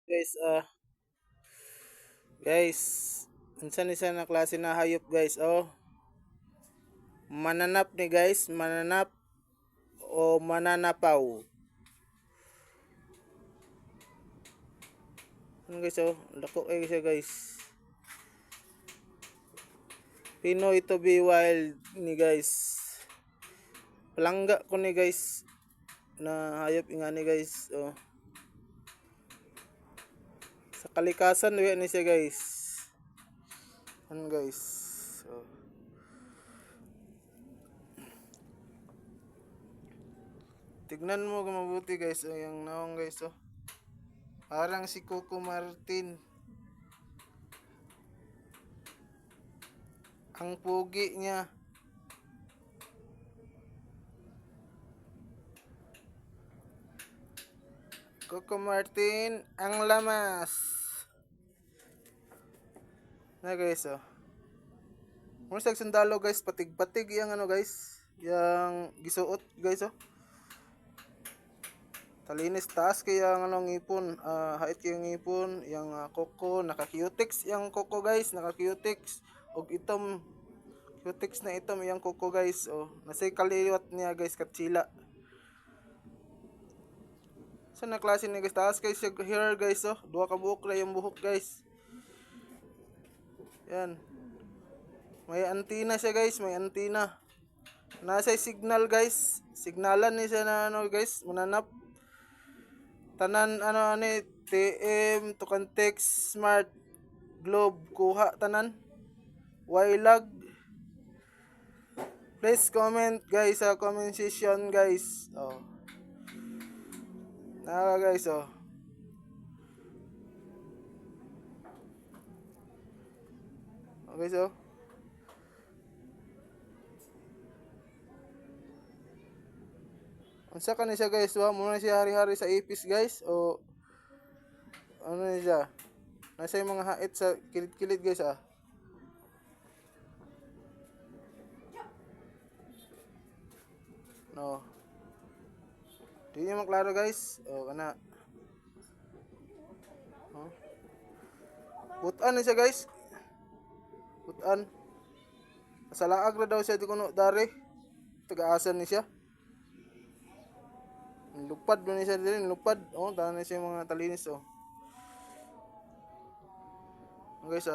Guys, guys, unsan isa na klase na hayop guys, mananap ni guys, mananap o mananapaw. Ano guys, lako kayo siya guys. Pinoy to be wild ni guys. Palangga ko ni guys na hayop nga ni guys, sa kalikasan ni siya guys. Ano guys, tignan mo kung mabuti guys, yung naong guys, parang si Coco Martin. Ang pugi niya. Coco Martin ang lamas. Na guys, Muna sa sundalo guys, patig-patig yung ano guys, yung gisuot guys, Talinis taas kaya ang anong ngipon, hait kaya ngipon, yung koko, naka-cutex yung koko guys, naka-cutex. Og itom, cutex na itom yung koko guys, nasay kaliwat niya guys, katsila. So na klase ni guys, taas guys yung hair guys, duha ka buhok na yung buhok guys. Yan. May antina siya guys, may antina. Nasa signal guys, signalan ni siya na ano guys, mananap. Tanan ano ani TM to context smart globe kuha tanan. Wilag. Please comment guys sa comment section guys. Guys, Okay, unsa ka ni siya guys, muna siya hari-hari sa ipis guys o ano ni siya? Nasa yung mga hait sa kilid-kilid guys No. Di niyo maklaro guys. Kana. Butan ni siya guys. Butan. Sa laag na daw siya di kuno dari. Taga-asan ni siya. Lupad mo ni siya din, lupad. Tahan na siya mga talinis Guys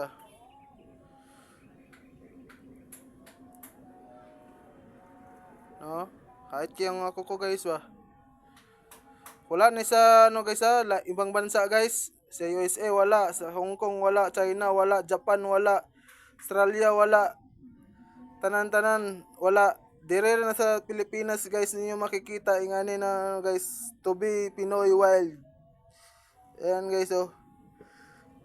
No. Kahit kayang ako ko guys Wala ni sa ano guys ibang bansa guys. Sa USA wala, sa Hong Kong wala, China wala, Japan wala, Australia wala. Tanan-tanan wala. Dire na sa Pilipinas guys ninyo makikita ingani na guys, to be Pinoy wild. Ayan guys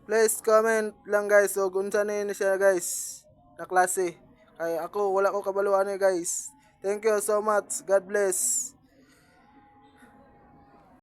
Please comment lang guys kung saan na siya guys na klase. Kaya ako wala ko kabaluan guys. Thank you so much. God bless.